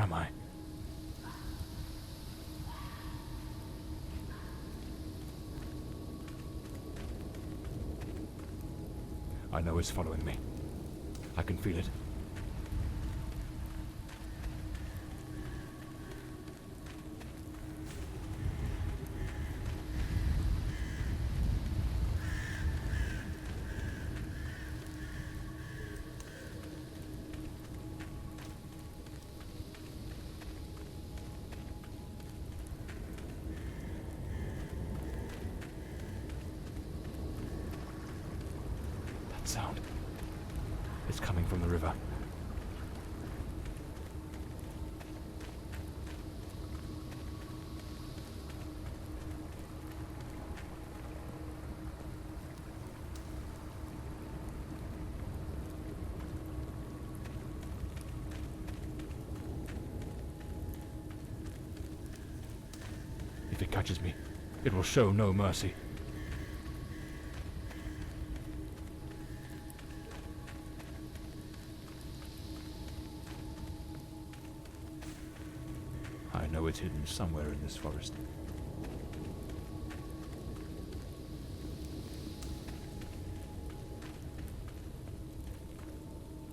am I? I know it's following me. I can feel it. Sound. It's coming from the river. If it catches me, it will show no mercy. I know it's hidden somewhere in this forest.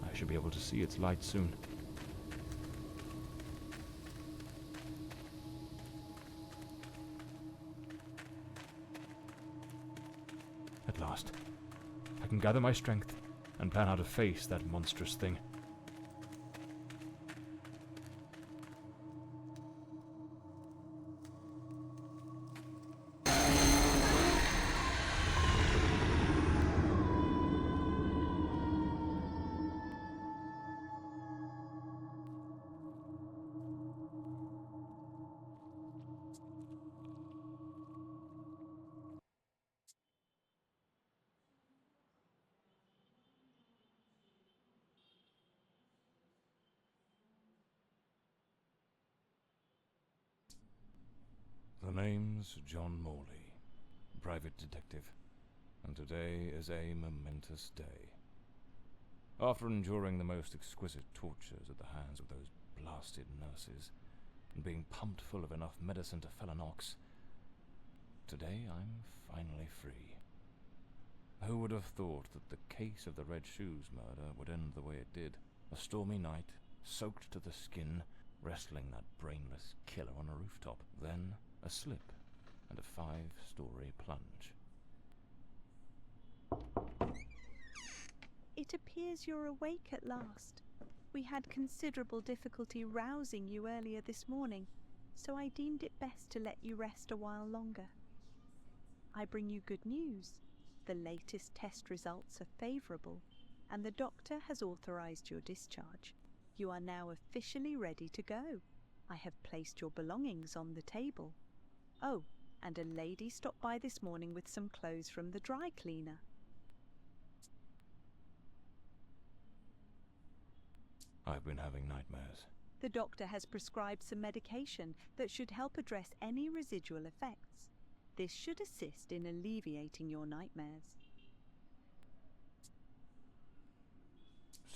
I should be able to see its light soon. At last, I can gather my strength and plan how to face that monstrous thing. The name's John Morley, private detective, and today is a momentous day. After enduring the most exquisite tortures at the hands of those blasted nurses, and being pumped full of enough medicine to fell an ox, today I'm finally free. Who would have thought that the case of the Red Shoes murder would end the way it did? A stormy night, soaked to the skin, wrestling that brainless killer on a rooftop. Then a slip, and a 5-story plunge. It appears you're awake at last. We had considerable difficulty rousing you earlier this morning, so I deemed it best to let you rest a while longer. I bring you good news. The latest test results are favourable, and the doctor has authorised your discharge. You are now officially ready to go. I have placed your belongings on the table. Oh, and a lady stopped by this morning with some clothes from the dry cleaner. I've been having nightmares. The doctor has prescribed some medication that should help address any residual effects. This should assist in alleviating your nightmares.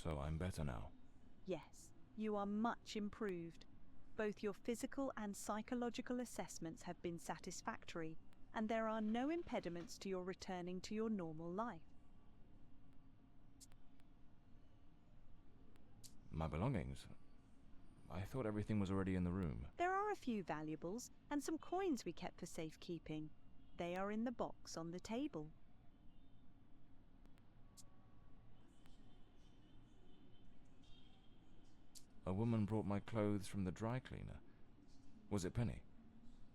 So I'm better now? Yes, you are much improved. Both your physical and psychological assessments have been satisfactory, and there are no impediments to your returning to your normal life. My belongings? I thought everything was already in the room. There are a few valuables and some coins we kept for safekeeping. They are in the box on the table. A woman brought my clothes from the dry cleaner. Was it Penny?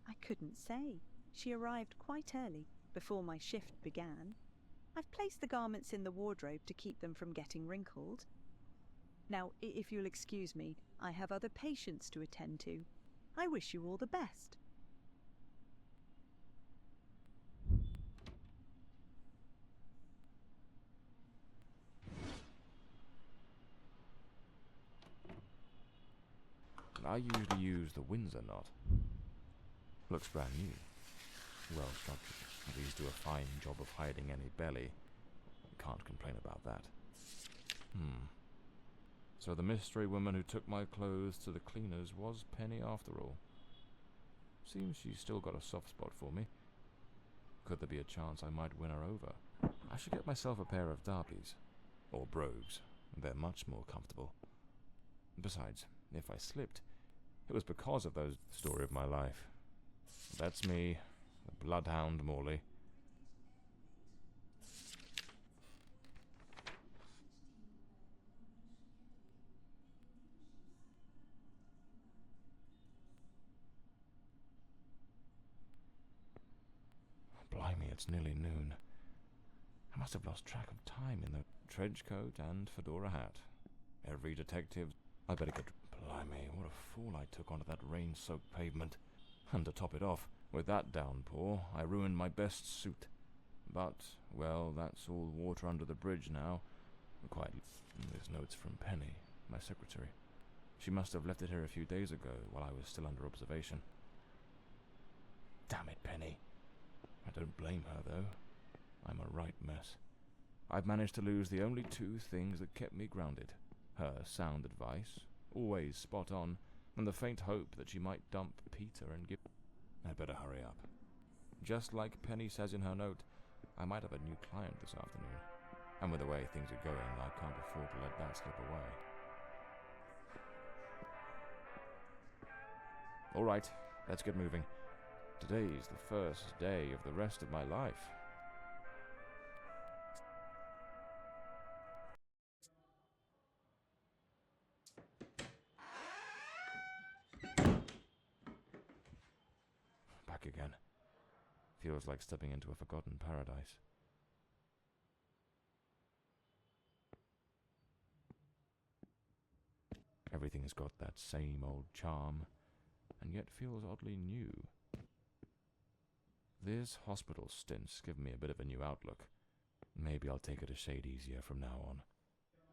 I couldn't say. She arrived quite early, before my shift began. I've placed the garments in the wardrobe to keep them from getting wrinkled. Now, if you'll excuse me, I have other patients to attend to. I wish you all the best. I usually use the Windsor knot. Looks brand new. Well structured. These do a fine job of hiding any belly. Can't complain about that. So the mystery woman who took my clothes to the cleaners was Penny after all. Seems she's still got a soft spot for me. Could there be a chance I might win her over? I should get myself a pair of derbies. Or brogues. They're much more comfortable. Besides, if I slipped, it was because of those story of my life. That's me, the bloodhound Morley. Blimey, it's nearly noon. I must have lost track of time in the trench coat and fedora hat. Every detective... I better get... Blimey, what a fool I took onto that rain-soaked pavement. And to top it off, with that downpour, I ruined my best suit. But, well, that's all water under the bridge now. Quite... There's notes from Penny, my secretary. She must have left it here a few days ago, while I was still under observation. Damn it, Penny. I don't blame her, though. I'm a right mess. I've managed to lose the only two things that kept me grounded. Her sound advice, always spot on, and the faint hope that she might dump Peter and give... I better hurry up. Just like Penny says in her note, I might have a new client this afternoon. And with the way things are going, I can't afford to let that slip away. All right, let's get moving. Today's the first day of the rest of my life. Back again. Feels like stepping into a forgotten paradise. Everything's got that same old charm, and yet feels oddly new. This hospital stint's given me a bit of a new outlook. Maybe I'll take it a shade easier from now on.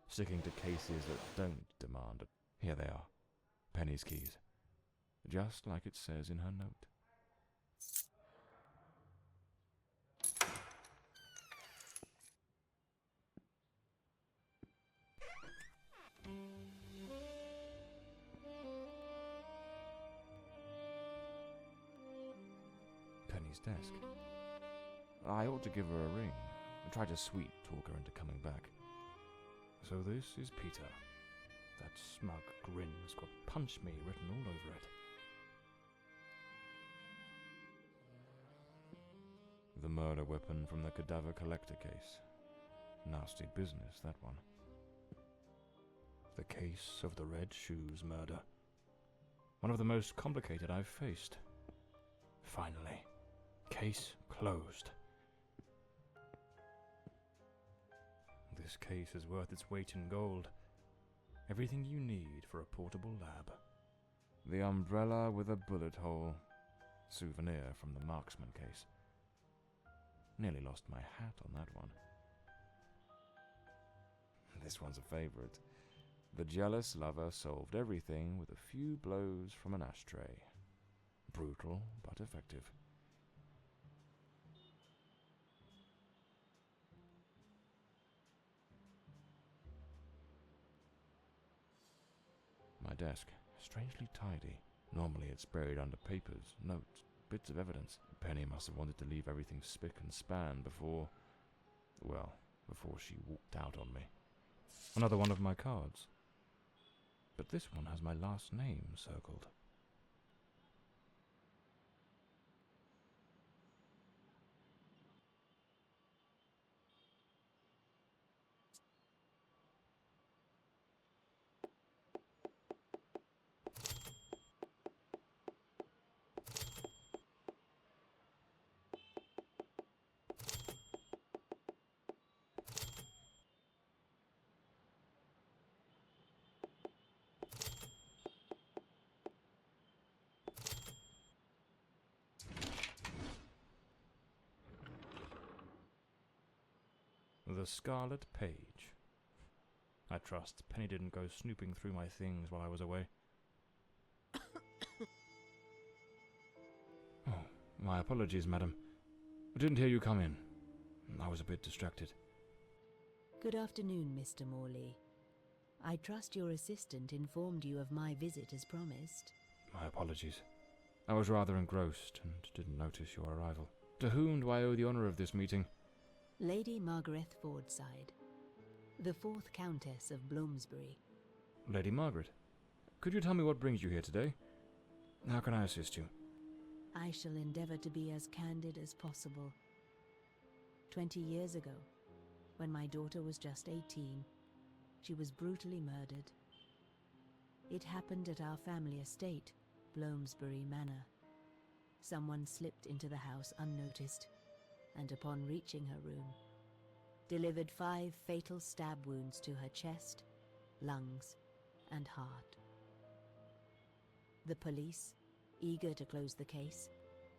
Sticking to cases that don't demand it. Here they are. Penny's keys. Just like it says in her note. Penny's desk. I ought to give her a ring and try to sweet talk her into coming back. So this is Peter. That smug grin's got "Punch Me" written all over it. The murder weapon from the cadaver collector case. Nasty business, that one. The case of the Red Shoes murder. One of the most complicated I've faced. Finally. Case closed. This case is worth its weight in gold. Everything you need for a portable lab. The umbrella with a bullet hole. Souvenir from the marksman case. Nearly lost my hat on that one. This one's a favorite. The jealous lover solved everything with a few blows from an ashtray. Brutal, but effective. My desk, strangely tidy. Normally it's buried under papers, notes, bits of evidence. Penny must have wanted to leave everything spick and span before she walked out on me. Another one of my cards. But this one has my last name circled. The Scarlet Page. I trust Penny didn't go snooping through my things while I was away. Oh, my apologies, madam. I didn't hear you come in. I was a bit distracted. Good afternoon, Mr. Morley. I trust your assistant informed you of my visit as promised. My apologies. I was rather engrossed and didn't notice your arrival. To whom do I owe the honour of this meeting? Lady Margaret Fordside, the 4th Countess of Bloomsbury. Lady Margaret, could you tell me what brings you here today? How can I assist you? I shall endeavour to be as candid as possible. 20 years ago, when my daughter was just 18, she was brutally murdered. It happened at our family estate, Bloomsbury Manor. Someone slipped into the house unnoticed, and upon reaching her room, delivered 5 fatal stab wounds to her chest, lungs, and heart. The police, eager to close the case,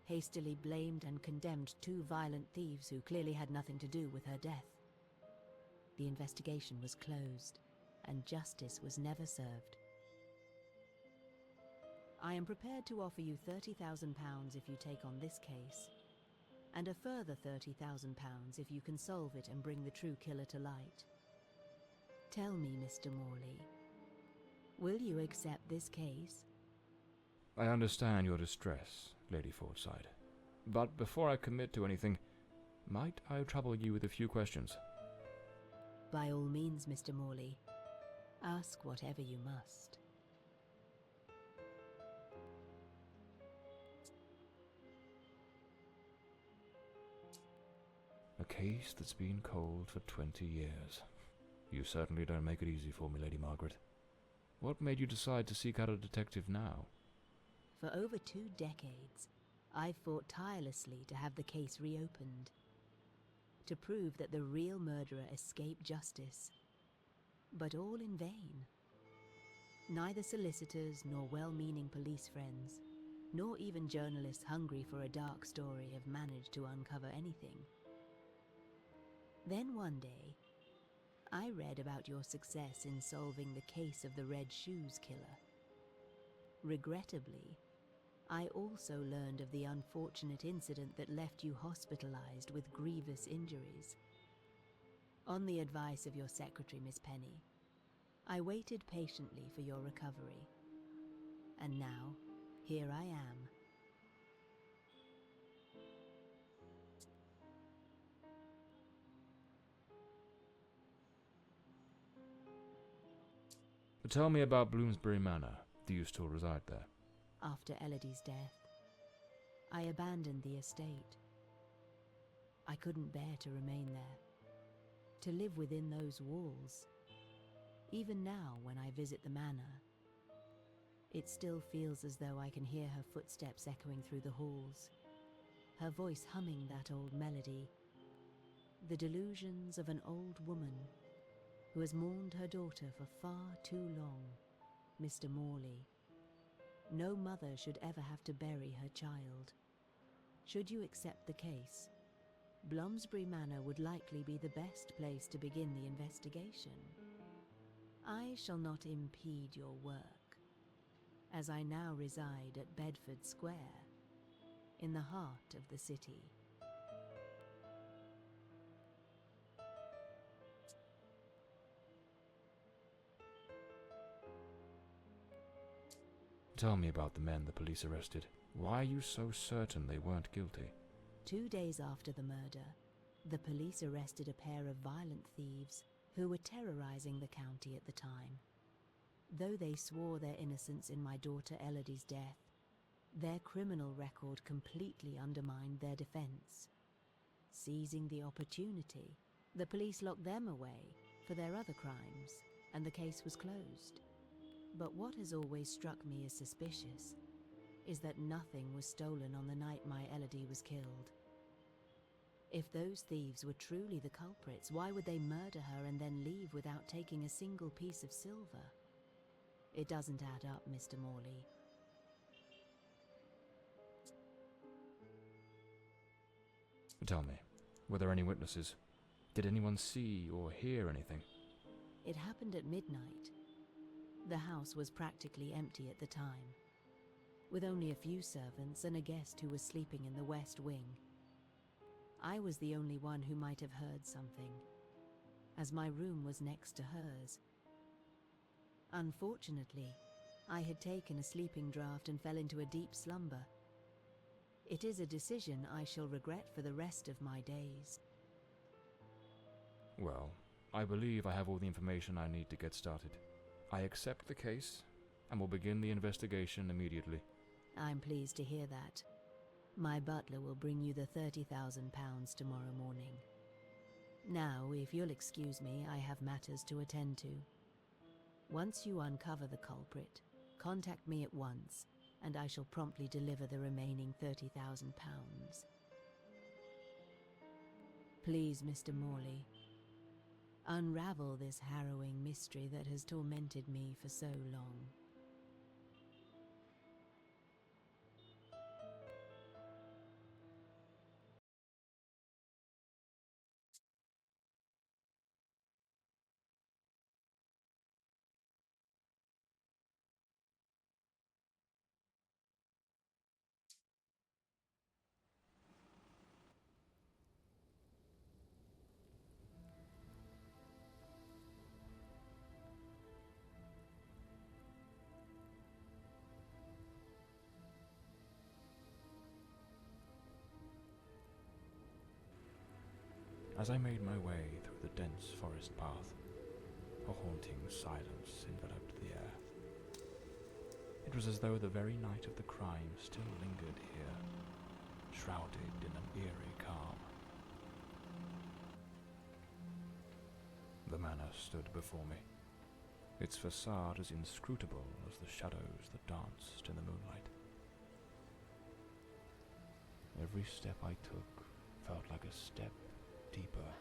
hastily blamed and condemned 2 violent thieves who clearly had nothing to do with her death. The investigation was closed, and justice was never served. I am prepared to offer you £30,000 if you take on this case, and a further £30,000 if you can solve it and bring the true killer to light. Tell me, Mr. Morley, will you accept this case? I understand your distress, Lady Fordside. But before I commit to anything, might I trouble you with a few questions? By all means, Mr. Morley. Ask whatever you must. A case that's been cold for 20 years. You certainly don't make it easy for me, Lady Margaret. What made you decide to seek out a detective now? For over 2 decades, I've fought tirelessly to have the case reopened, to prove that the real murderer escaped justice, but all in vain. Neither solicitors nor well-meaning police friends, nor even journalists hungry for a dark story have managed to uncover anything. Then one day, I read about your success in solving the case of the Red Shoes killer. Regrettably, I also learned of the unfortunate incident that left you hospitalized with grievous injuries. On the advice of your secretary, Miss Penny, I waited patiently for your recovery. And now, here I am. Tell me about Bloomsbury Manor. Do you still reside there? After Elodie's death, I abandoned the estate. I couldn't bear to remain there, to live within those walls. Even now, when I visit the manor, it still feels as though I can hear her footsteps echoing through the halls, her voice humming that old melody, the delusions of an old woman who has mourned her daughter for far too long, Mr. Morley. No mother should ever have to bury her child. Should you accept the case, Bloomsbury Manor would likely be the best place to begin the investigation. I shall not impede your work, as I now reside at Bedford Square, in the heart of the city. Tell me about the men the police arrested. Why are you so certain they weren't guilty? 2 days after the murder, the police arrested a pair of violent thieves who were terrorizing the county at the time. Though they swore their innocence in my daughter Elodie's death, their criminal record completely undermined their defense. Seizing the opportunity, the police locked them away for their other crimes, and the case was closed. But what has always struck me as suspicious is that nothing was stolen on the night my Elodie was killed. If those thieves were truly the culprits, why would they murder her and then leave without taking a single piece of silver? It doesn't add up, Mr. Morley. Tell me, were there any witnesses? Did anyone see or hear anything? It happened at midnight. The house was practically empty at the time, with only a few servants and a guest who was sleeping in the west wing. I was the only one who might have heard something, as my room was next to hers. Unfortunately, I had taken a sleeping draught and fell into a deep slumber. It is a decision I shall regret for the rest of my days. Well, I believe I have all the information I need to get started. I accept the case, and will begin the investigation immediately. I'm pleased to hear that. My butler will bring you the £30,000 tomorrow morning. Now, if you'll excuse me, I have matters to attend to. Once you uncover the culprit, contact me at once, and I shall promptly deliver the remaining £30,000. Please, Mr. Morley, unravel this harrowing mystery that has tormented me for so long. As I made my way through the dense forest path, a haunting silence enveloped the air. It was as though the very night of the crime still lingered here, shrouded in an eerie calm. The manor stood before me, its facade as inscrutable as the shadows that danced in the moonlight. Every step I took felt like a step deeper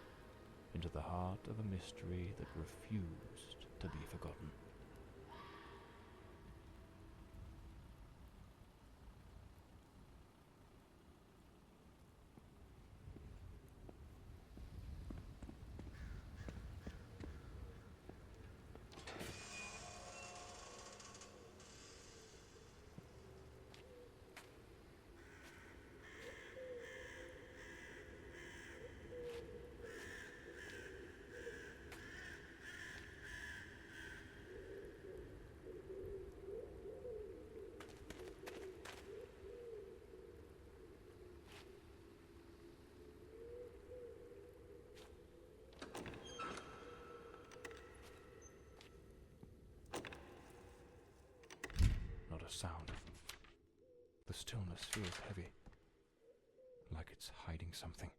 into the heart of a mystery that refused to be forgotten. Not a sound. The stillness feels heavy, like it's hiding something.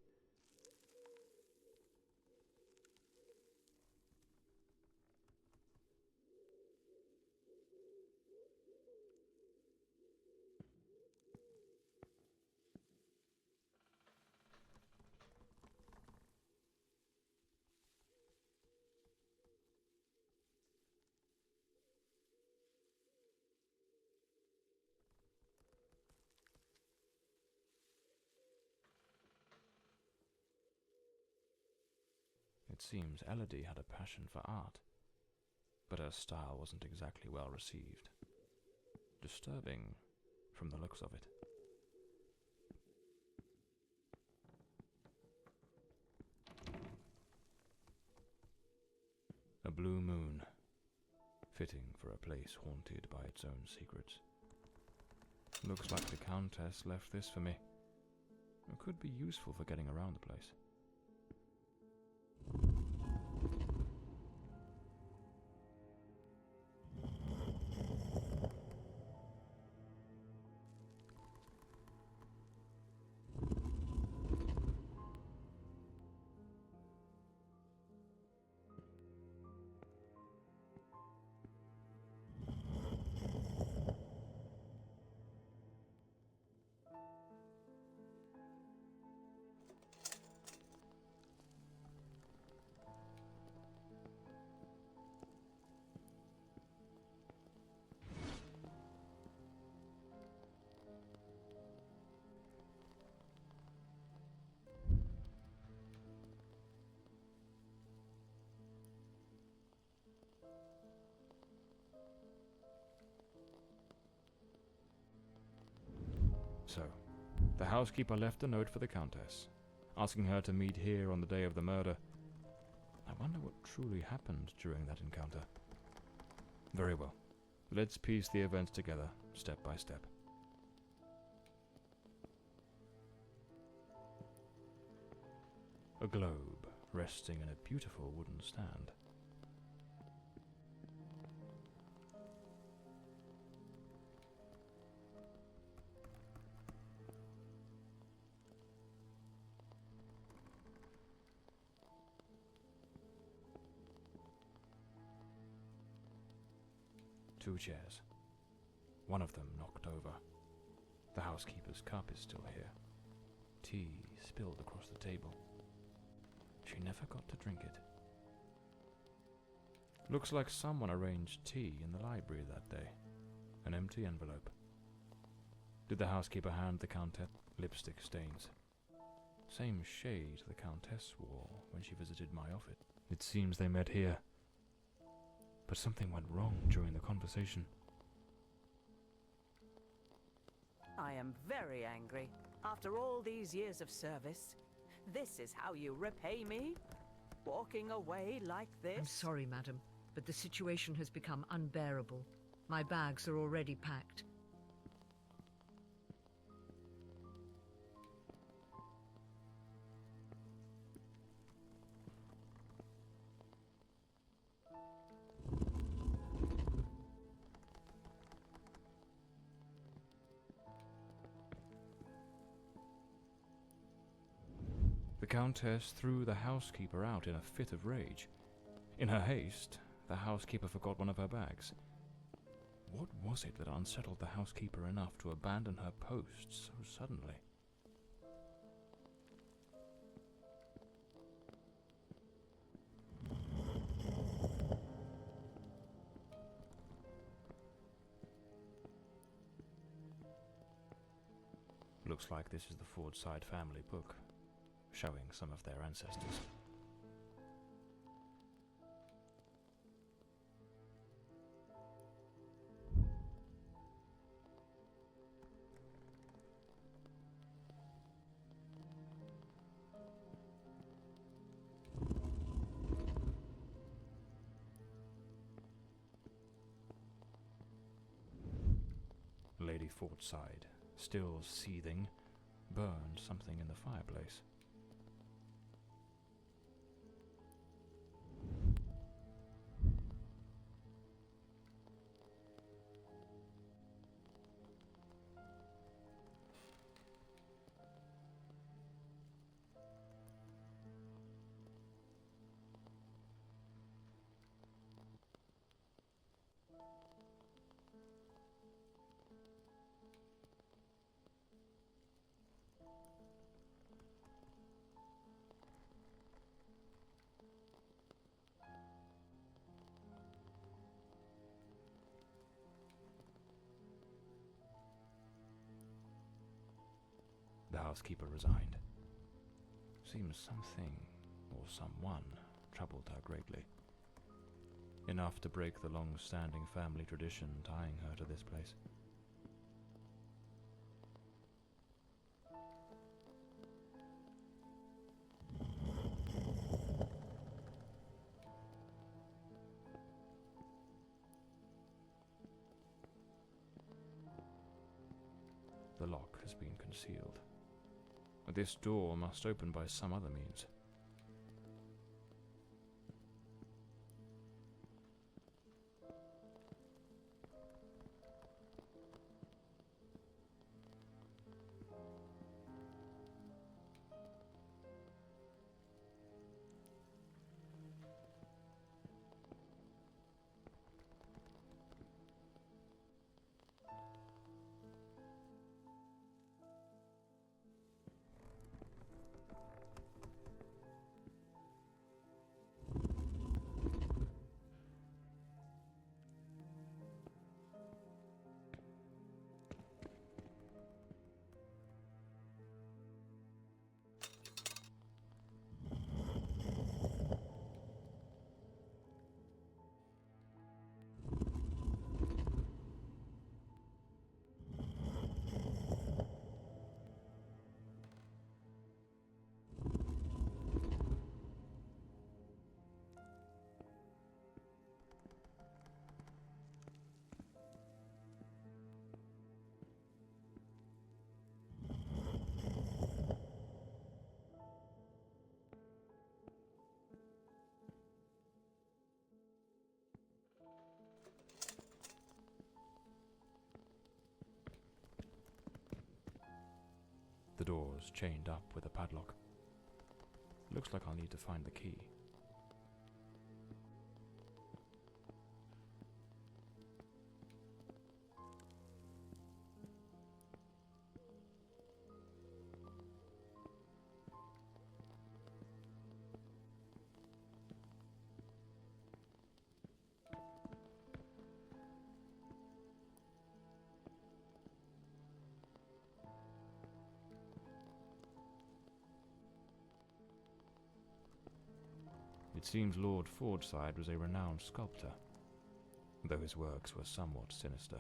It seems Elodie had a passion for art, but her style wasn't exactly well received. Disturbing from the looks of it. A blue moon, fitting for a place haunted by its own secrets. Looks like the Countess left this for me. It could be useful for getting around the place. So, the housekeeper left a note for the Countess, asking her to meet here on the day of the murder. I wonder what truly happened during that encounter. Very well. Let's piece the events together, step by step. A globe resting in a beautiful wooden stand. Two chairs. One of them knocked over. The housekeeper's cup is still here. Tea spilled across the table. She never got to drink it. Looks like someone arranged tea in the library that day. An empty envelope. Did the housekeeper hand the Countess lipstick stains? Same shade the Countess wore when she visited my office. It seems they met here. But something went wrong during the conversation. I am very angry. After all these years of service, this is how you repay me? Walking away like this? I'm sorry, madam, but the situation has become unbearable. My bags are already packed. The Countess threw the housekeeper out in a fit of rage. In her haste, the housekeeper forgot one of her bags. What was it that unsettled the housekeeper enough to abandon her post so suddenly? Looks like this is the Fordside family book, showing some of their ancestors. Lady Fordside, still seething, burned something in the fireplace. The housekeeper resigned. Seems something, or someone, troubled her greatly. Enough to break the long-standing family tradition tying her to this place. The lock has been concealed. This door must open by some other means. The door's chained up with a padlock. Looks like I'll need to find the key. It seems Lord Fordside was a renowned sculptor, though his works were somewhat sinister.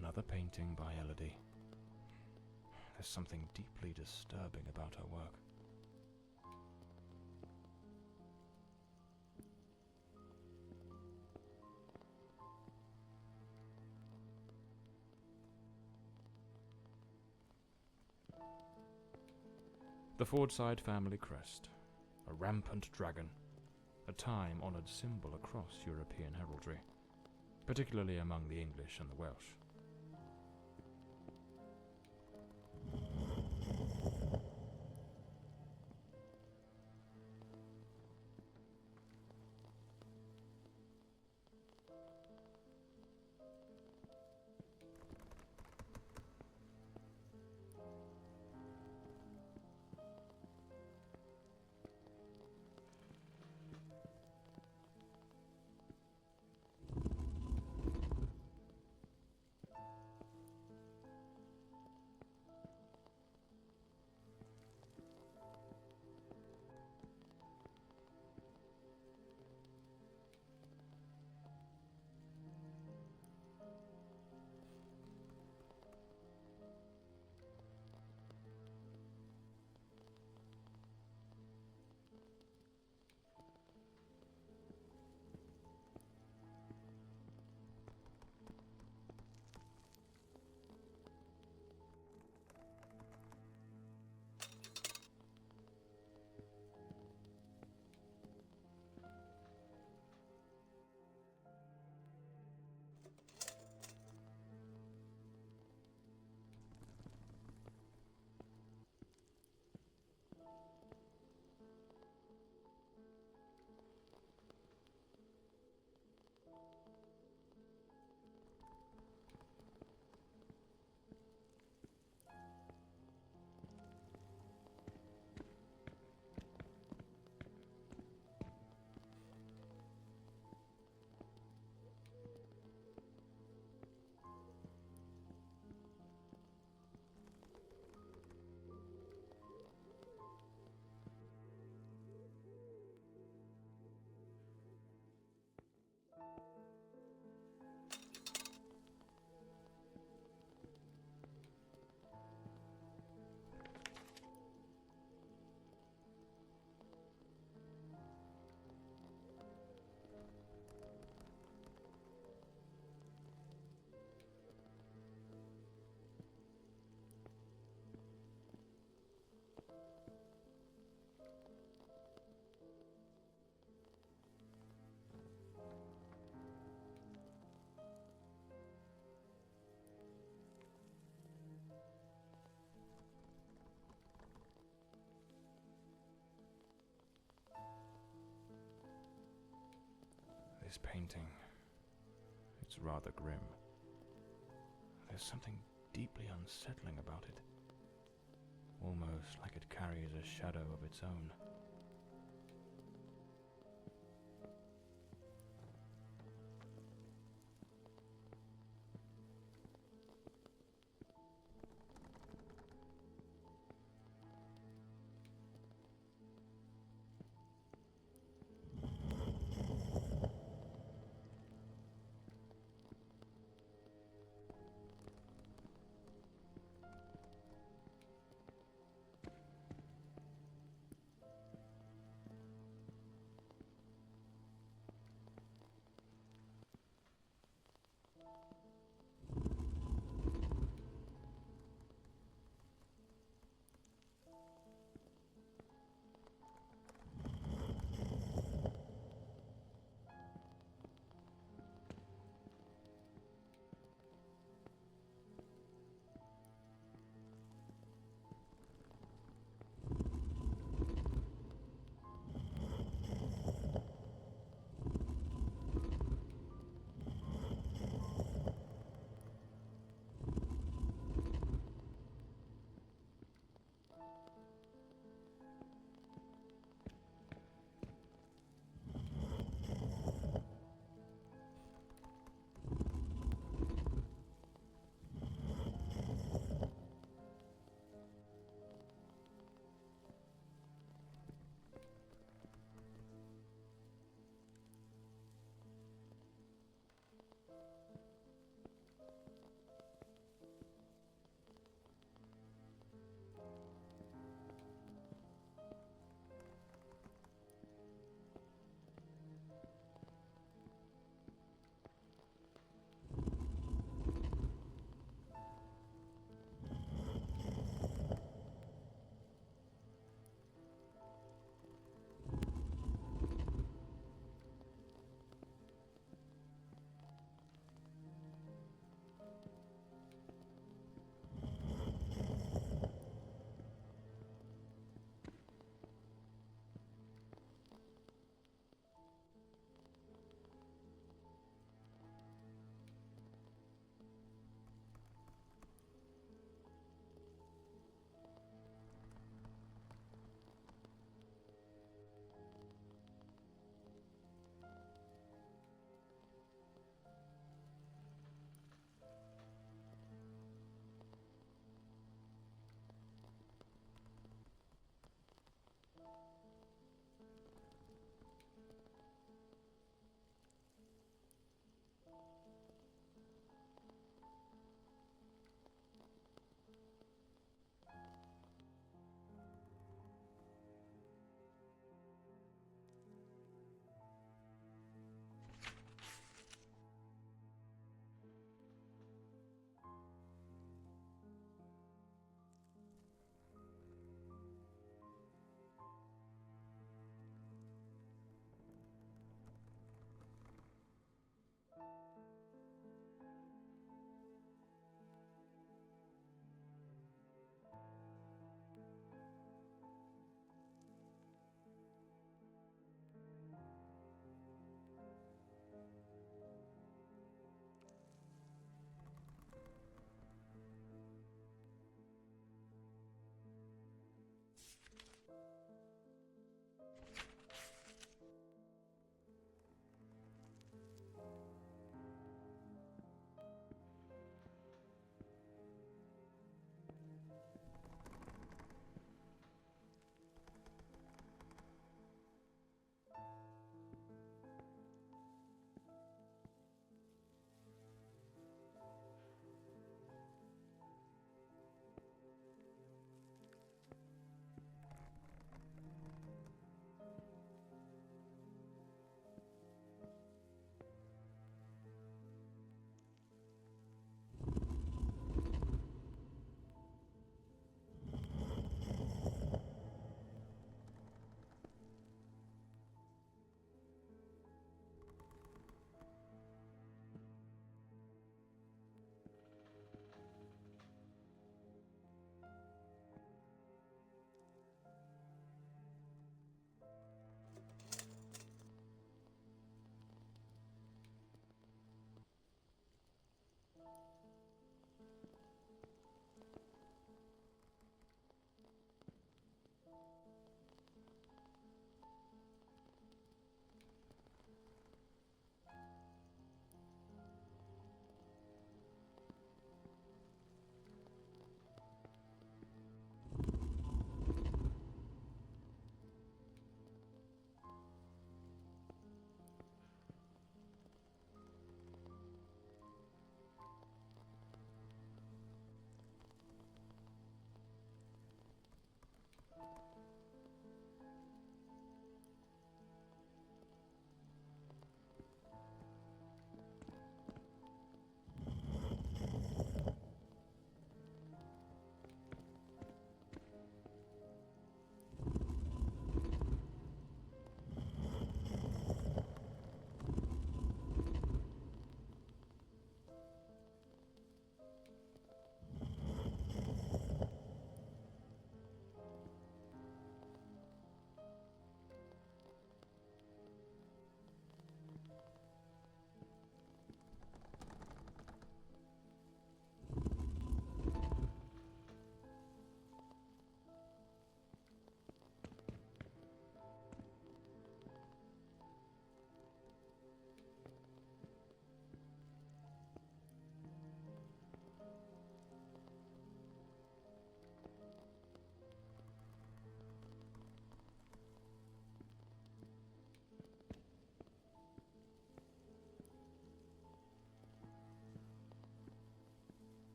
Another painting by Elodie. There's something deeply disturbing about her work. The Fordside family crest, a rampant dragon, a time-honoured symbol across European heraldry, particularly among the English and the Welsh. this painting. It's rather grim. There's something deeply unsettling about it. Almost like it carries a shadow of its own.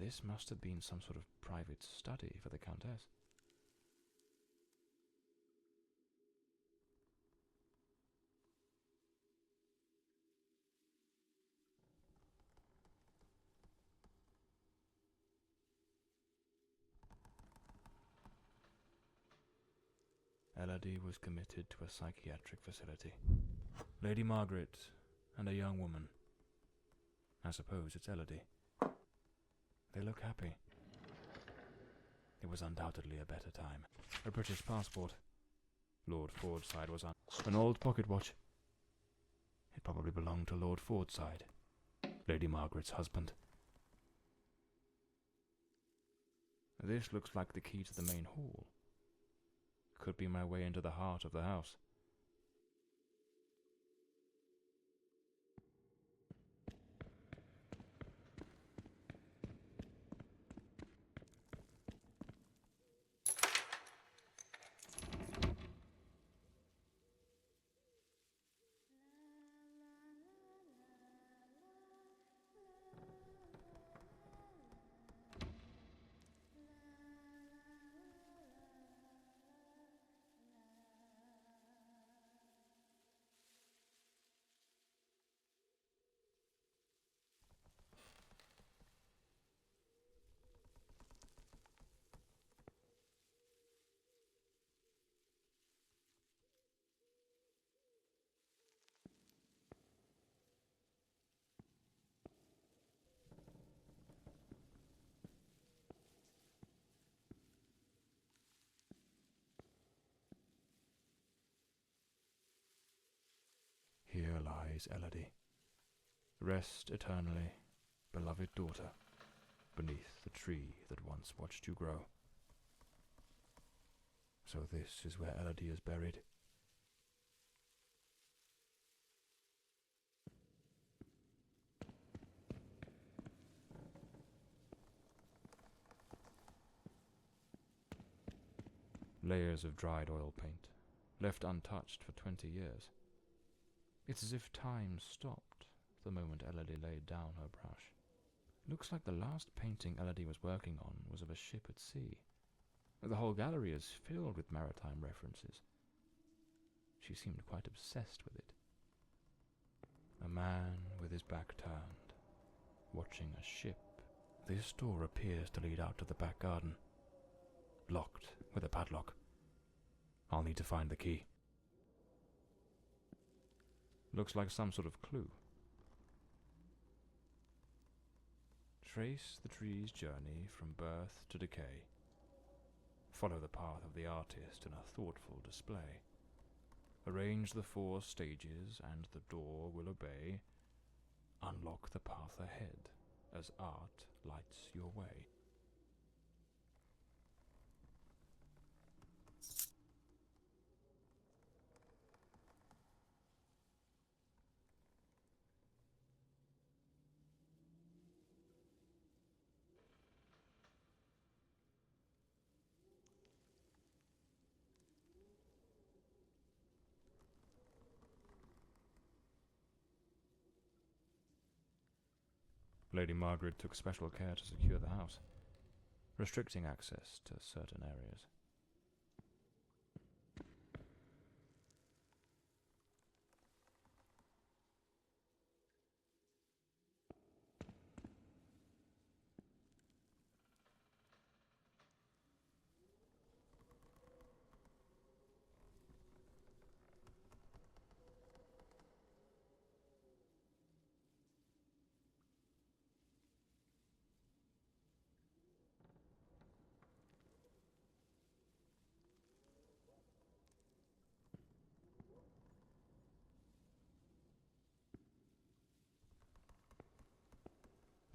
This must have been some sort of private study for the Countess. Elodie was committed to a psychiatric facility. Lady Margaret and a young woman. I suppose it's Elodie. They look happy. It was undoubtedly a better time. A British passport. Lord Fordside was on an old pocket watch. It probably belonged to Lord Fordside, Lady Margaret's husband. This looks like the key to the main hall. Could be my way into the heart of the house. Here lies Elodie. Rest eternally, beloved daughter, beneath the tree that once watched you grow. So this is where Elodie is buried. Layers of dried oil paint, left untouched for 20 years. It's as if time stopped the moment Elodie laid down her brush. Looks like the last painting Elodie was working on was of a ship at sea. The whole gallery is filled with maritime references. She seemed quite obsessed with it. A man with his back turned, watching a ship. This door appears to lead out to the back garden. Locked with a padlock. I'll need to find the key. Looks like some sort of clue. Trace the tree's journey from birth to decay. Follow the path of the artist in a thoughtful display. Arrange the 4 stages and the door will obey. Unlock the path ahead as art lights your way. Lady Margaret took special care to secure the house, restricting access to certain areas.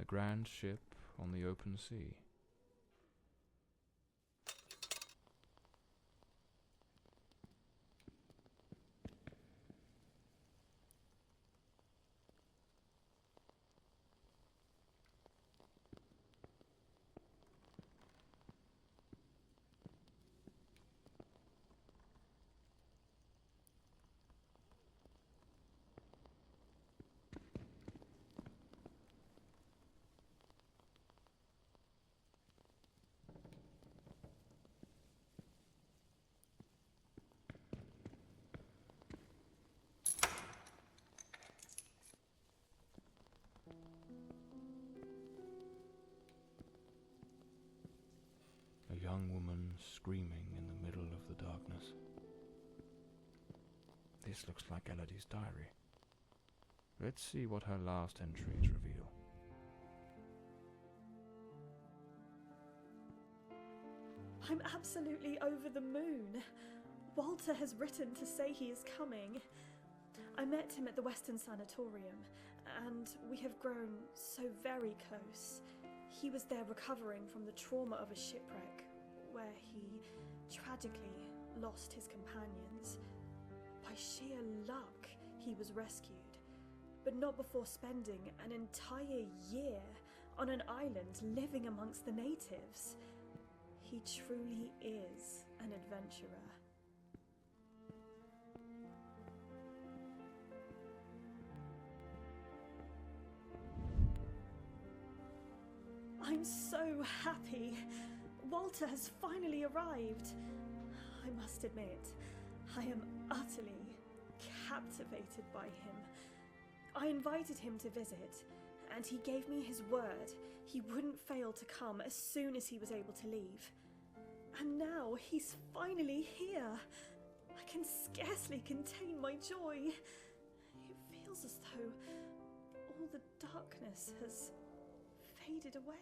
A grand ship on the open sea. young woman screaming in the middle of the darkness. This looks like Elodie's diary. Let's see what her last entries reveal. I'm absolutely over the moon. Walter has written to say he is coming. I met him at the Western Sanatorium, and we have grown so very close. He was there recovering from the trauma of a shipwreck, where he tragically lost his companions. By sheer luck, he was rescued, but not before spending an entire year on an island living amongst the natives. He truly is an adventurer. I'm so happy. Walter has finally arrived. I must admit, I am utterly captivated by him. I invited him to visit, and he gave me his word he wouldn't fail to come as soon as he was able to leave. And now he's finally here. I can scarcely contain my joy. It feels as though all the darkness has faded away.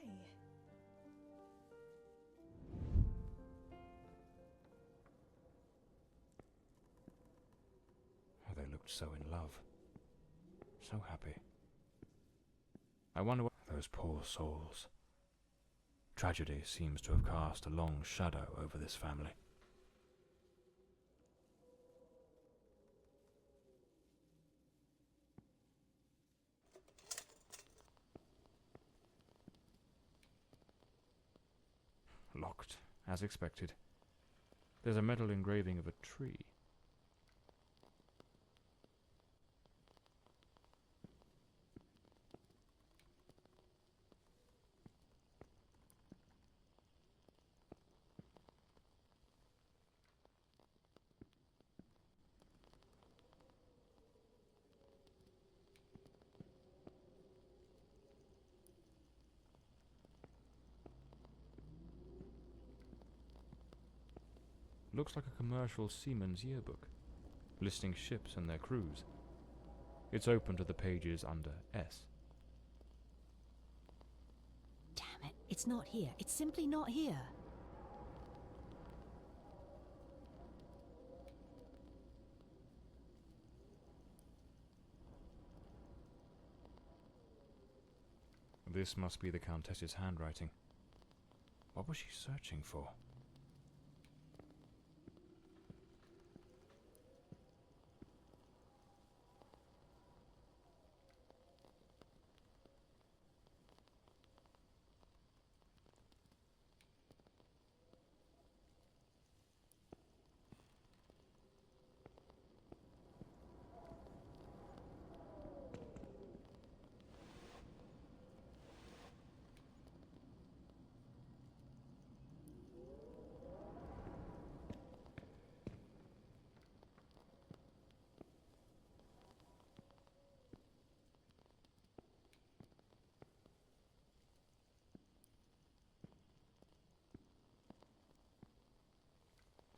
Oh, they looked so in love. So happy. I wonder what those poor souls. Tragedy seems to have cast a long shadow over this family. Locked, as expected. There's a metal engraving of a tree. Looks like a commercial seaman's yearbook, listing ships and their crews. It's open to the pages under S. Damn it, it's not here. It's simply not here. This must be the Countess's handwriting. What was she searching for?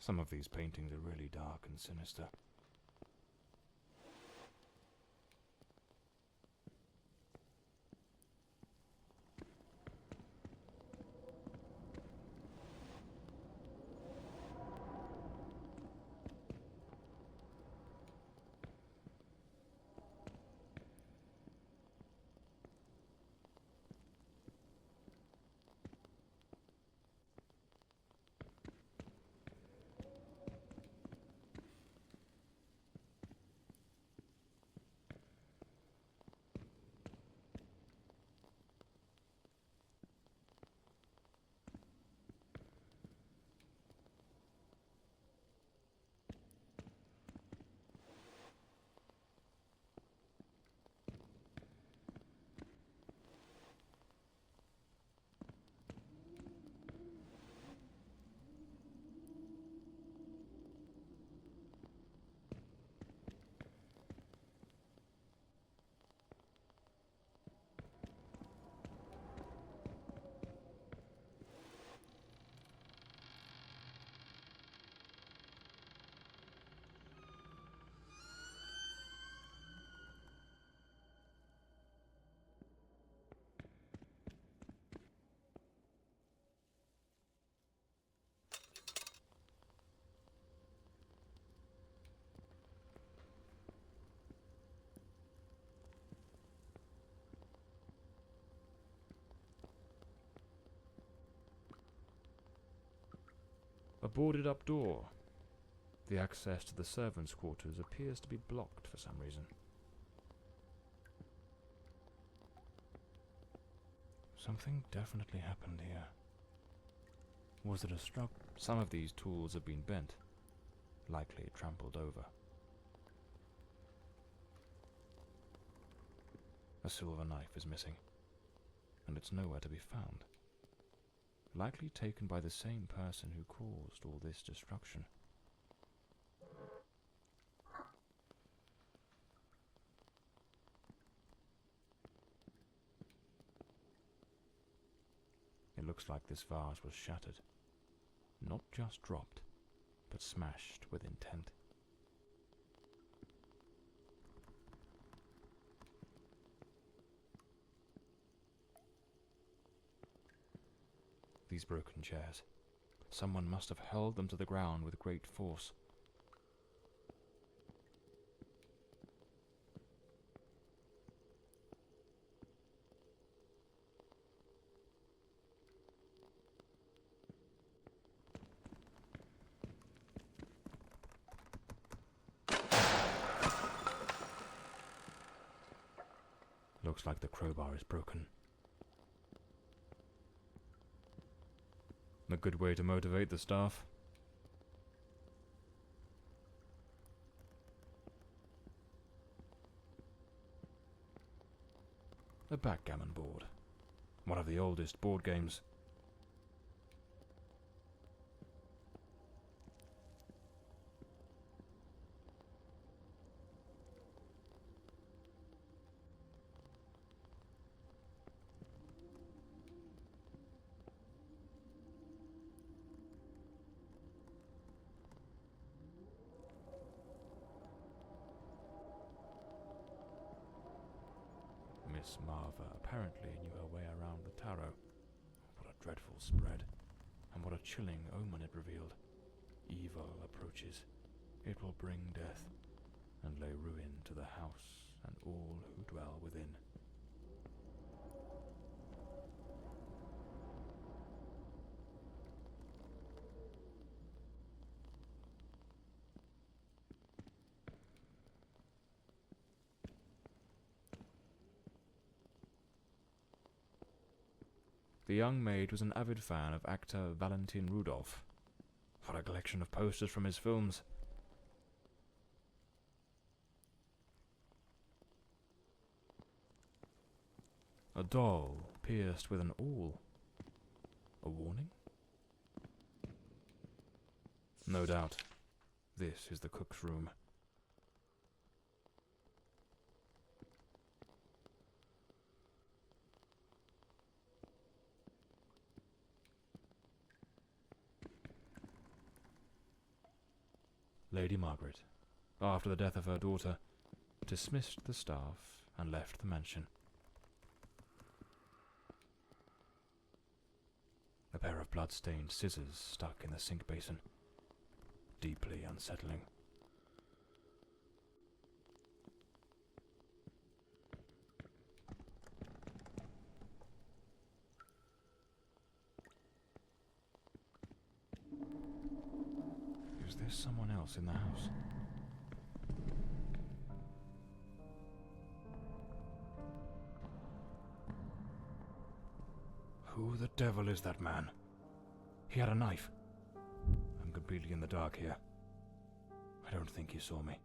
Some of these paintings are really dark and sinister. A boarded-up door. The access to the servants' quarters appears to be blocked for some reason. Something definitely happened here. Was it a struggle? Some of these tools have been bent, likely trampled over. A silver knife is missing, and it's nowhere to be found. Likely taken by the same person who caused all this destruction. It looks like this vase was shattered. Not just dropped, but smashed with intent. These broken chairs. Someone must have held them to the ground with great force. Looks like the crowbar is broken. A good way to motivate the staff. A backgammon board. One of the oldest board games. Miss Marva apparently knew her way around the tarot. What a dreadful spread, and what a chilling omen it revealed. Evil approaches. It will bring death, and lay ruin to the house and all who dwell within. The young maid was an avid fan of actor Valentin Rudolph. What a collection of posters from his films. A doll pierced with an awl. A warning? No doubt. This is the cook's room. Lady Margaret, after the death of her daughter, dismissed the staff and left the mansion. A pair of blood-stained scissors stuck in the sink basin. Deeply unsettling. Is there someone else in the house? Who the devil is that man? He had a knife. I'm completely in the dark here. I don't think he saw me.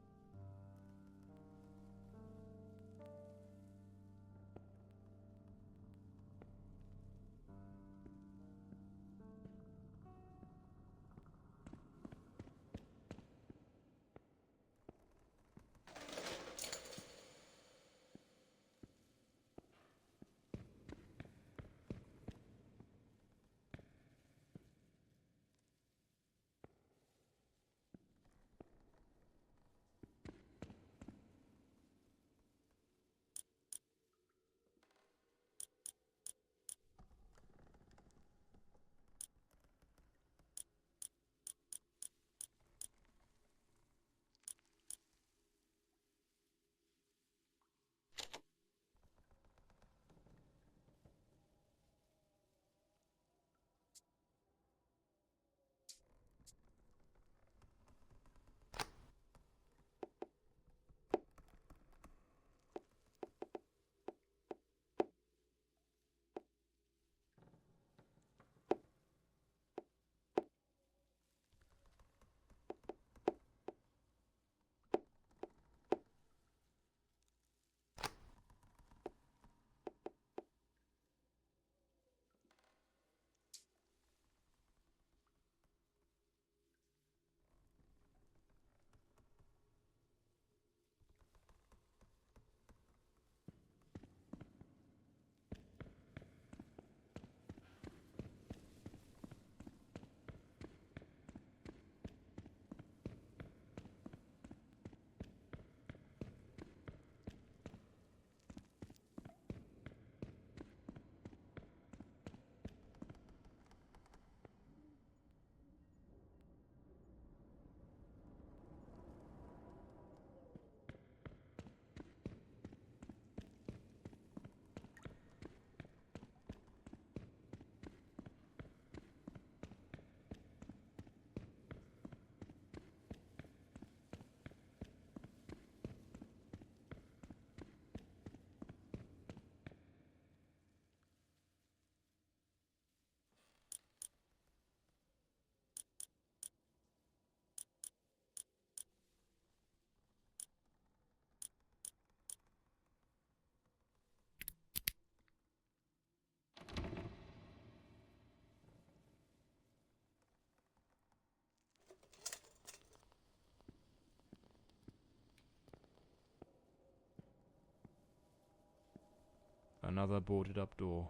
Another boarded-up door.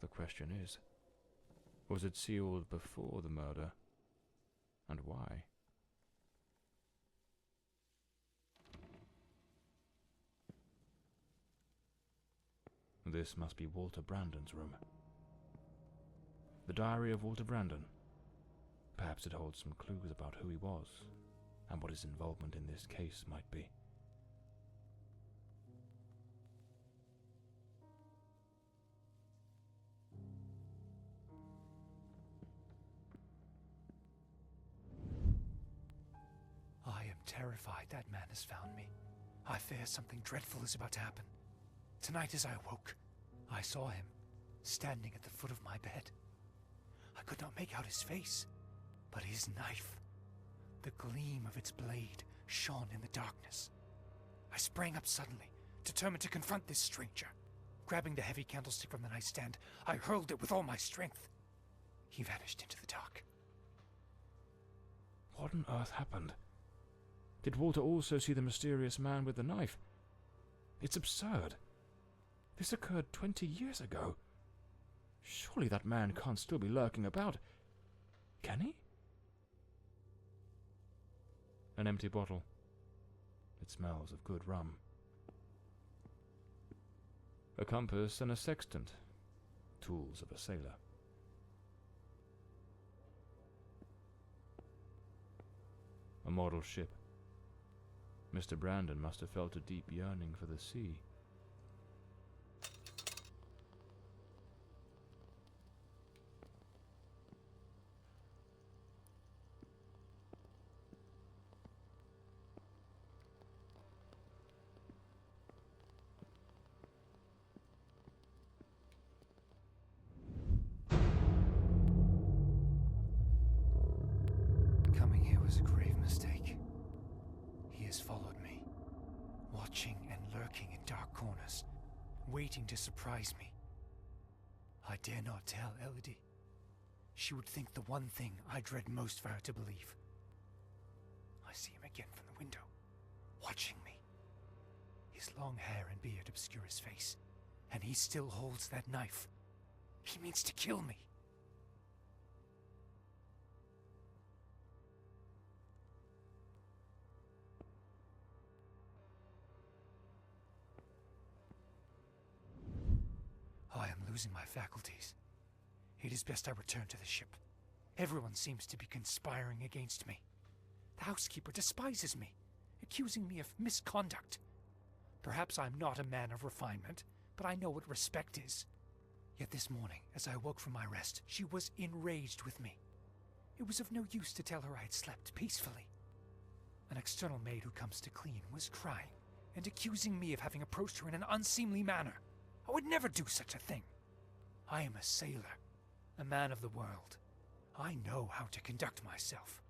The question is, was it sealed before the murder? And why? This must be Walter Brandon's room. The diary of Walter Brandon. Perhaps it holds some clues about who he was, and what his involvement in this case might be. I am terrified that man has found me. I fear something dreadful is about to happen. Tonight as I awoke, I saw him, standing at the foot of my bed. I could not make out his face, but his knife. The gleam of its blade shone in the darkness. I sprang up suddenly, determined to confront this stranger. Grabbing the heavy candlestick from the nightstand, I hurled it with all my strength. He vanished into the dark. What on earth happened? Did Walter also see the mysterious man with the knife? It's absurd. This occurred 20 years ago. Surely that man can't still be lurking about. Can he? An empty bottle. It smells of good rum. A compass and a sextant. Tools of a sailor. A model ship. Mr. Brandon must have felt a deep yearning for the sea. Coming here was a grave mistake. He has followed me, watching and lurking in dark corners, waiting to surprise me. I dare not tell Elodie. She would think the one thing I dread most for her to believe. I see him again from the window, watching me. His long hair and beard obscure his face, and he still holds that knife. He means to kill me. I am losing my faculties. It is best I return to the ship. Everyone seems to be conspiring against me. The housekeeper despises me, accusing me of misconduct. Perhaps I'm not a man of refinement, but I know what respect is. Yet this morning, as I woke from my rest, she was enraged with me. It was of no use to tell her I had slept peacefully. An external maid who comes to clean was crying and accusing me of having approached her in an unseemly manner. I would never do such a thing. I am a sailor, a man of the world. I know how to conduct myself.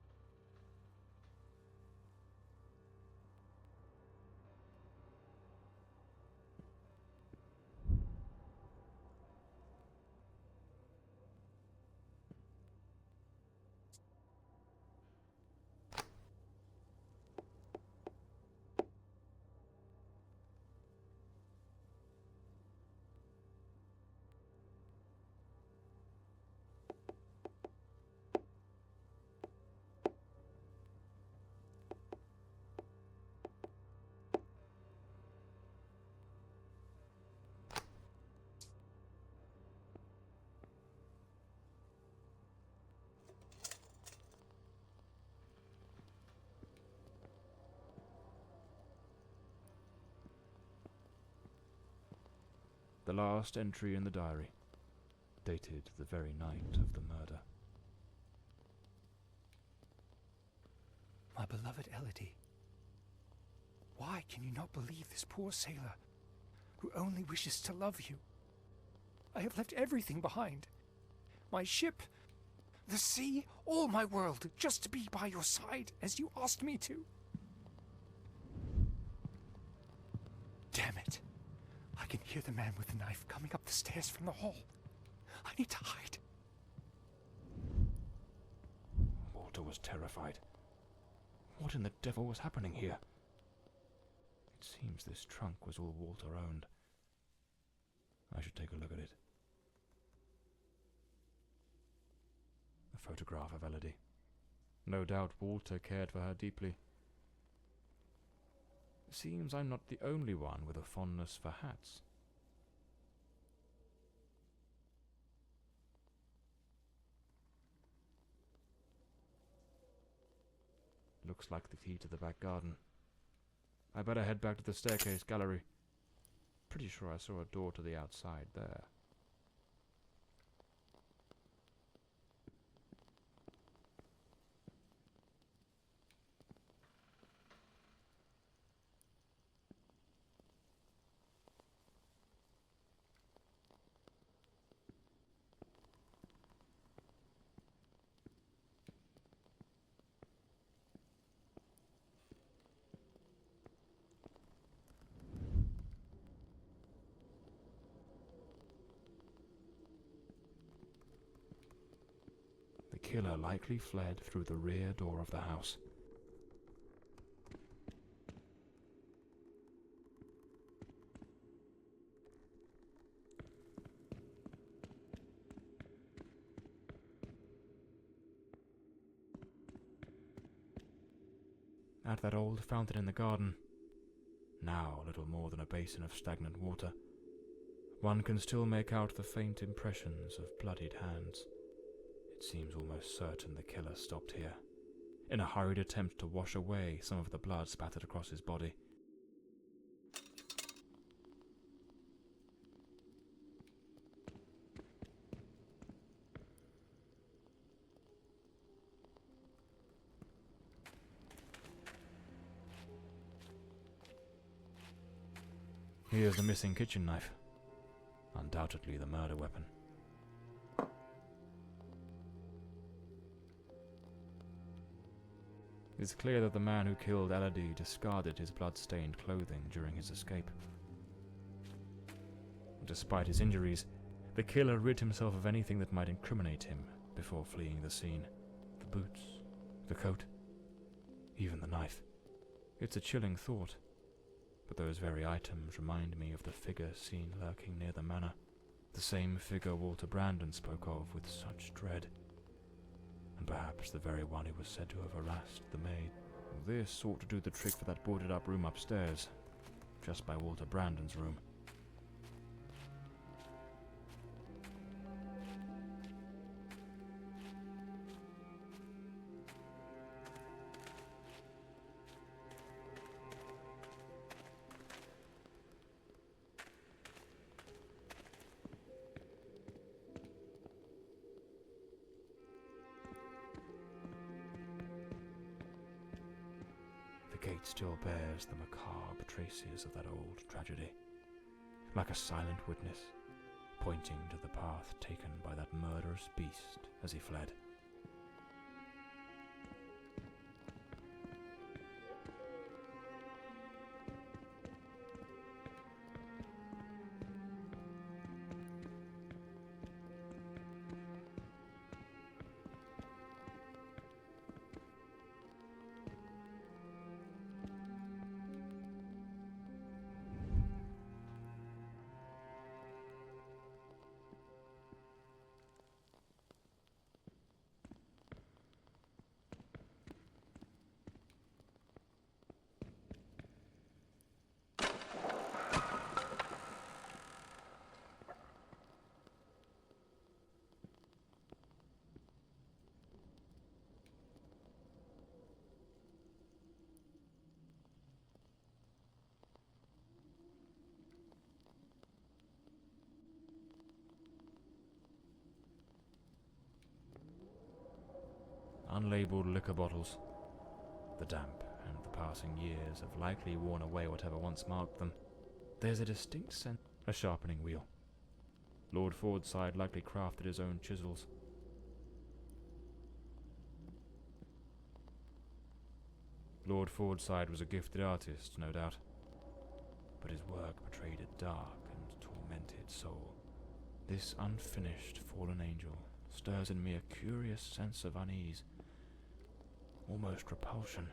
The last entry in the diary, dated the very night of the murder. My beloved Elodie, why can you not believe this poor sailor who only wishes to love you? I have left everything behind. My ship, the sea, all my world, just to be by your side as you asked me to. Damn it. I can hear the man with the knife coming up the stairs from the hall. I need to hide. Walter was terrified. What in the devil was happening here? It seems this trunk was all Walter owned. I should take a look at it. A photograph of Elodie. No doubt Walter cared for her deeply. Seems I'm not the only one with a fondness for hats. Looks like the key to the back garden. I better head back to the staircase gallery. Pretty sure I saw a door to the outside there. The killer likely fled through the rear door of the house. At that old fountain in the garden, now little more than a basin of stagnant water, one can still make out the faint impressions of bloodied hands. It seems almost certain the killer stopped here, in a hurried attempt to wash away some of the blood spattered across his body. Here's the missing kitchen knife. Undoubtedly the murder weapon. It's clear that the man who killed Elodie discarded his blood-stained clothing during his escape. Despite his injuries, the killer rid himself of anything that might incriminate him before fleeing the scene. The boots, the coat, even the knife. It's a chilling thought, but those very items remind me of the figure seen lurking near the manor, the same figure Walter Brandon spoke of with such dread, and perhaps the very one who was said to have harassed the maid. This ought to do the trick for that boarded-up room upstairs, just by Walter Brandon's room. The gate still bears the macabre traces of that old tragedy, like a silent witness, pointing to the path taken by that murderous beast as he fled. Unlabeled liquor bottles. The damp and the passing years have likely worn away whatever once marked them. There's a distinct scent. A sharpening wheel. Lord Fordside likely crafted his own chisels. Lord Fordside was a gifted artist, no doubt, but his work betrayed a dark and tormented soul. This unfinished fallen angel stirs in me a curious sense of unease, almost repulsion.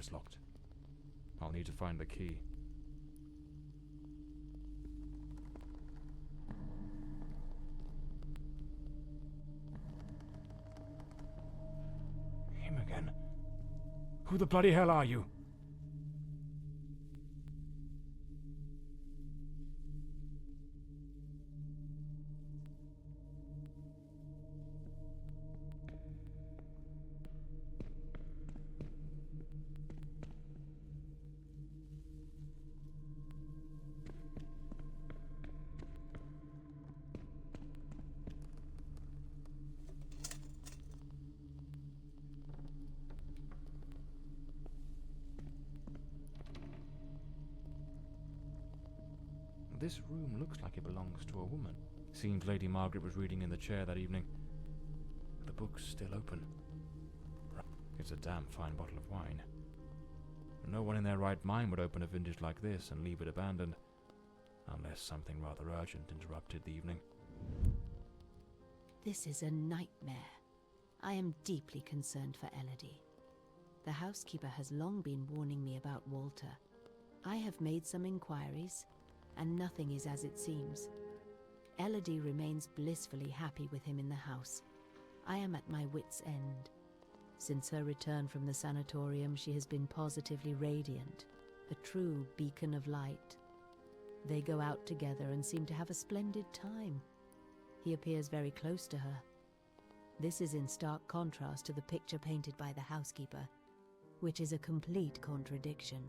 is locked. I'll need to find the key. Him again? Who the bloody hell are you? This room looks like it belongs to a woman. Seems Lady Margaret was reading in the chair that evening. The book's still open. It's a damn fine bottle of wine. No one in their right mind would open a vintage like this and leave it abandoned, unless something rather urgent interrupted the evening. This is a nightmare. I am deeply concerned for Elodie. The housekeeper has long been warning me about Walter. I have made some inquiries, and nothing is as it seems. Elodie remains blissfully happy with him in the house. I am at my wit's end. Since her return from the sanatorium, she has been positively radiant, a true beacon of light. They go out together and seem to have a splendid time. He appears very close to her. This is in stark contrast to the picture painted by the housekeeper, which is a complete contradiction.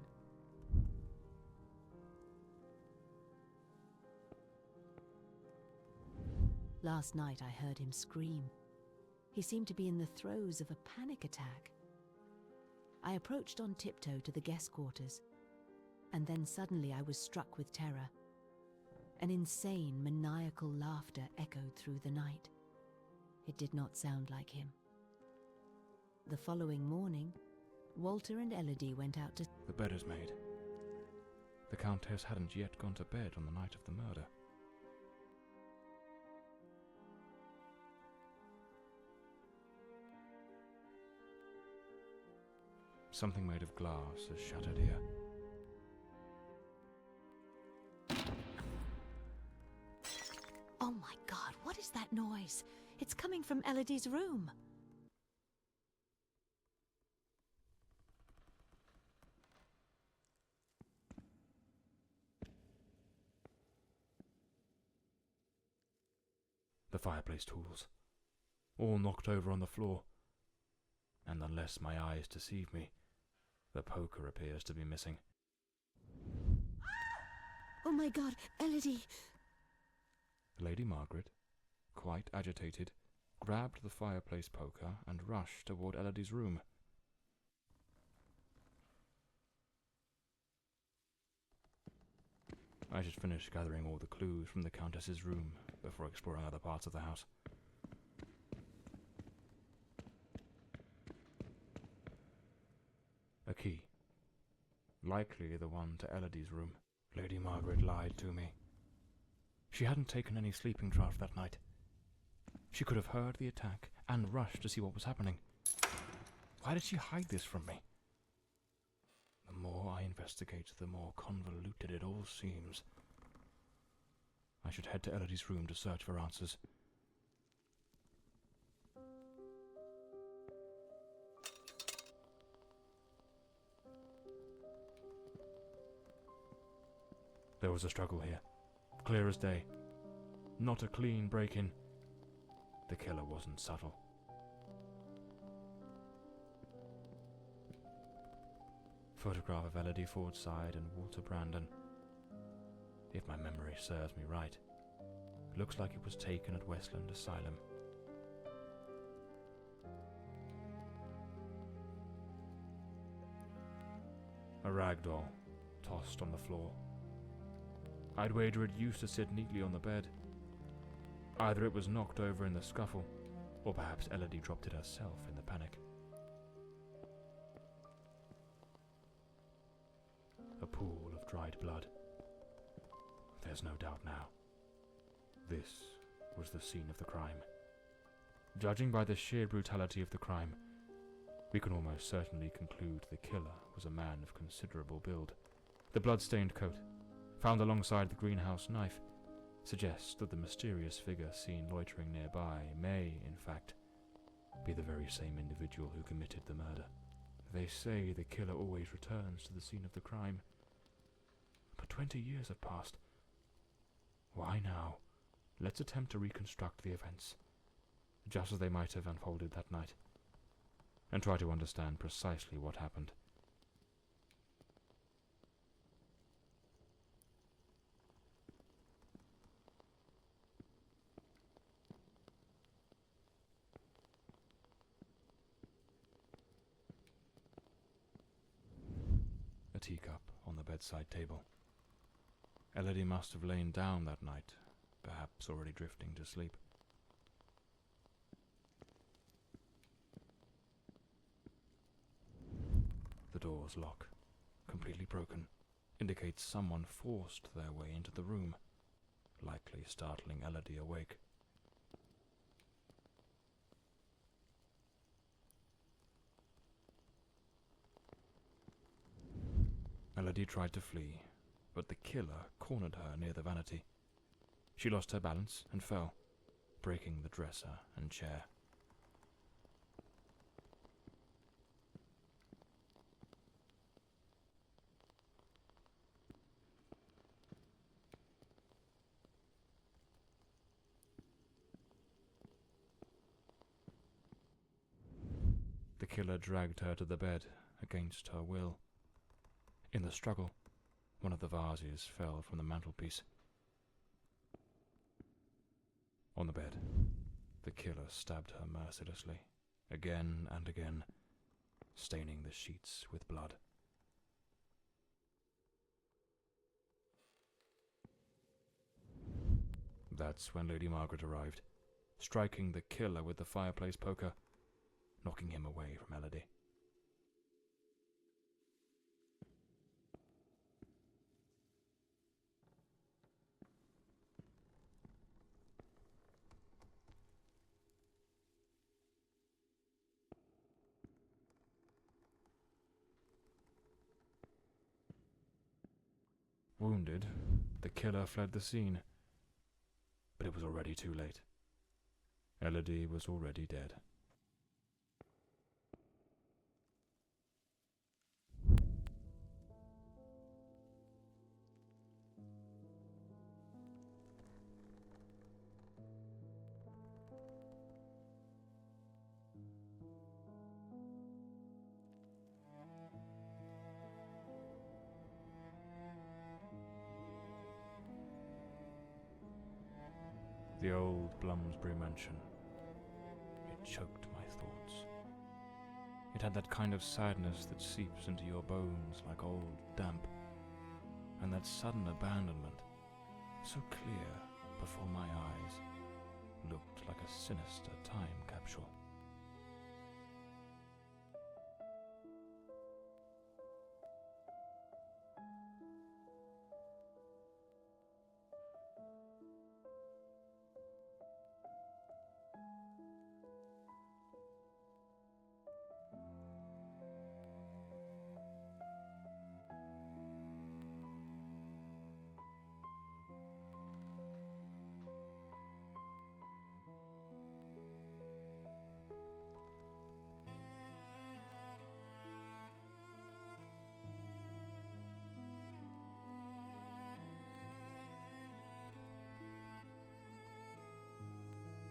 Last night I heard him scream. He seemed to be in the throes of a panic attack. I approached on tiptoe to the guest quarters, and then suddenly I was struck with terror. An insane, maniacal laughter echoed through the night. It did not sound like him. The following morning, Walter and Elodie went out to... The bed is made. The Countess hadn't yet gone to bed on the night of the murder. Something made of glass has shattered here. Oh my God, what is that noise? It's coming from Elodie's room. The fireplace tools, all knocked over on the floor. And unless my eyes deceive me, the poker appears to be missing. Oh my God, Elodie! Lady Margaret, quite agitated, grabbed the fireplace poker and rushed toward Elodie's room. I should finish gathering all the clues from the Countess's room before exploring other parts of the house. A key. Likely the one to Elodie's room. Lady Margaret lied to me. She hadn't taken any sleeping draught that night. She could have heard the attack and rushed to see what was happening. Why did she hide this from me? The more I investigate, the more convoluted it all seems. I should head to Elodie's room to search for answers. There was a struggle here, clear as day. Not a clean break-in. The killer wasn't subtle. Photograph of Elodie Fordside and Walter Brandon. If my memory serves me right, it looks like it was taken at Westland Asylum. A rag doll, tossed on the floor. I'd wager it used to sit neatly on the bed. Either it was knocked over in the scuffle, or perhaps Elodie dropped it herself in the panic. A pool of dried blood. There's no doubt now. This was the scene of the crime. Judging by the sheer brutality of the crime, We can almost certainly conclude the killer was a man of considerable build. The blood-stained coat, found alongside the greenhouse knife, suggests that the mysterious figure seen loitering nearby may, in fact, be the very same individual who committed the murder. They say the killer always returns to the scene of the crime. But 20 years have passed. Why now? Let's attempt to reconstruct the events, just as they might have unfolded that night, and try to understand precisely what happened. A teacup on the bedside table. Elodie must have lain down that night, perhaps already drifting to sleep. The door's lock, completely broken, indicates someone forced their way into the room, likely startling Elodie awake. Elodie tried to flee, but the killer cornered her near the vanity. She lost her balance and fell, breaking the dresser and chair. The killer dragged her to the bed against her will. In the struggle, one of the vases fell from the mantelpiece. On the bed, the killer stabbed her mercilessly, again and again, staining the sheets with blood. That's when Lady Margaret arrived, striking the killer with the fireplace poker, knocking him away from Elodie. Wounded, the killer fled the scene, but it was already too late. Elodie was already dead. The old Bloomsbury mansion. It choked my thoughts. It had that kind of sadness that seeps into your bones like old damp, and that sudden abandonment, so clear before my eyes, looked like a sinister time capsule.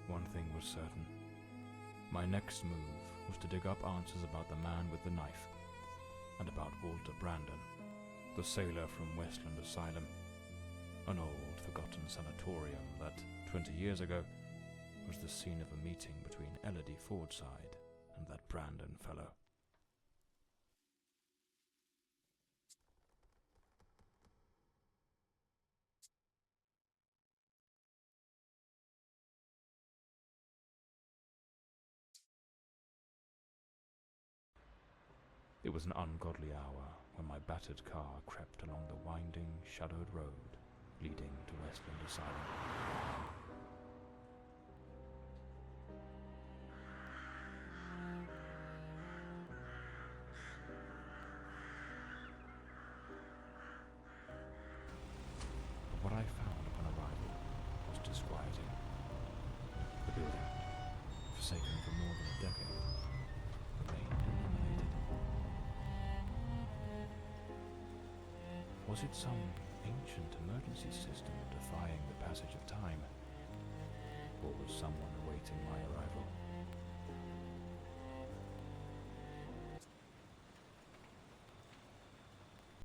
One thing was certain. My next move was to dig up answers about the man with the knife, and about Walter Brandon, the sailor from Westland Asylum, an old, forgotten sanatorium that, 20 years ago, was the scene of a meeting between Elodie Fordside and that Brandon fellow. It was an ungodly hour when my battered car crept along the winding, shadowed road leading to Westland Asylum. more than a decade remained illuminated. Was it some ancient emergency system defying the passage of time? Or was someone awaiting my arrival